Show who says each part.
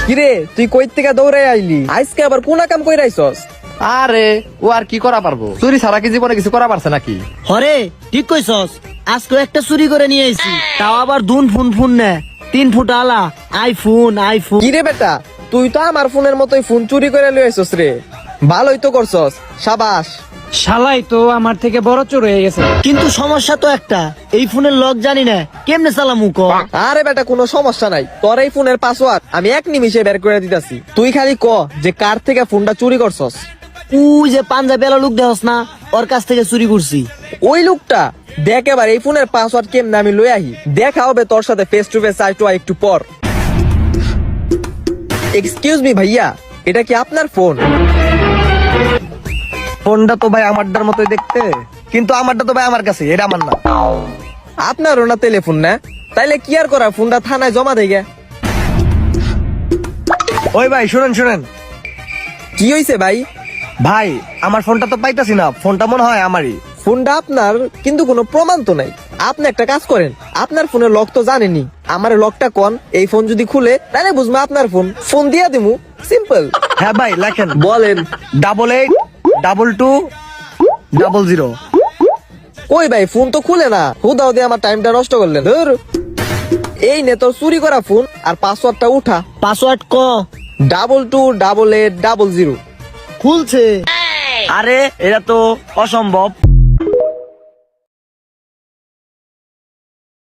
Speaker 1: কিরে তুই কই থেকে দৌড়ে আইলি? আজকে আবার কোন কাম কইরা আইছস?
Speaker 2: আরে ও আর কি করা পারবো, চুরি ছাড়া কি জীবনে কিছু করা পারছে নাকি?
Speaker 3: হরে ঠিক কইছস, আজকে একটা চুরি করে নিয়ে আইছি, তাও আবার ফোন নে 3 ফুট আলা আইফোন।
Speaker 1: কিরে বেটা, তুই তো আমার ফোনের মতোই ফোন চুরি করে লই আইছস রে। ভালোই তো করছস, সাবাস।
Speaker 4: শালাই তো আমার থেকে বড় চোর হয়ে গেছে।
Speaker 3: কিন্তু সমস্যা তো একটা, এই ফোনের লক জানি না, কেমনে চালামু ক?
Speaker 1: আরে বেটা কোনো সমস্যা নাই, তোর এই ফোনের পাসওয়ার্ড আমি 1 নিমিষে বের করে দিতাছি। তুই খালি ক যে কার থেকে ফোনটা চুরি করছস।
Speaker 3: ওই যে পাঞ্জাবি এলা লোক দেহস না, ওর কাছ থেকে চুরি করছি।
Speaker 1: ওই লোকটা দেখ এবার এই ফোনের পাসওয়ার্ড কেমনে আমি লই আহি। দেখা হবে তোর সাথে face to face, eye to eye একটু পর। এক্সকিউজ মি ভাইয়া, এটা কি আপনার ফোন?
Speaker 2: ফোনটা তো ভাই আমারটার মতোই দেখতে, কিন্তু আমারটা তো ভাই আমার কাছে, এটা আমার না।
Speaker 1: আপনারও না টেলিফোন না? তাইলে কি আর করা, ফোনটা থানায় জমা দেয় গে।
Speaker 2: ওই ভাই শুনেন
Speaker 1: কি হইছে ভাই?
Speaker 2: ভাই, আমার ফোনটা তো পাইতাছি না, ফোনটা মনে হয় আমারই।
Speaker 1: ফোনটা আপনার, কিন্তু কোনো প্রমাণ তো নাই। আপনি একটা কাজ করেন, আপনার ফোনের লক তো জানেনি, আমার লকটা কোন, এই ফোন যদি খুলে তাহলে বুঝবো আপনার ফোন। ফোন দিয়া দিমু, সিম্পল।
Speaker 2: হ্যাঁ ভাই লেখেন,
Speaker 1: বলেন।
Speaker 2: 882200।
Speaker 1: কই ভাই, ফোন তো খুলে না, হুদাও দিয়ে আমার টাইমটা নষ্ট করলেন। ধুর। এই নে তোর চুরি করা ফোন, আর পাসওয়ার্ডটা উঠা।
Speaker 3: পাসওয়ার্ড ক?
Speaker 1: 228800।
Speaker 3: খুলছে।
Speaker 2: আরে এটা তো অসম্ভব।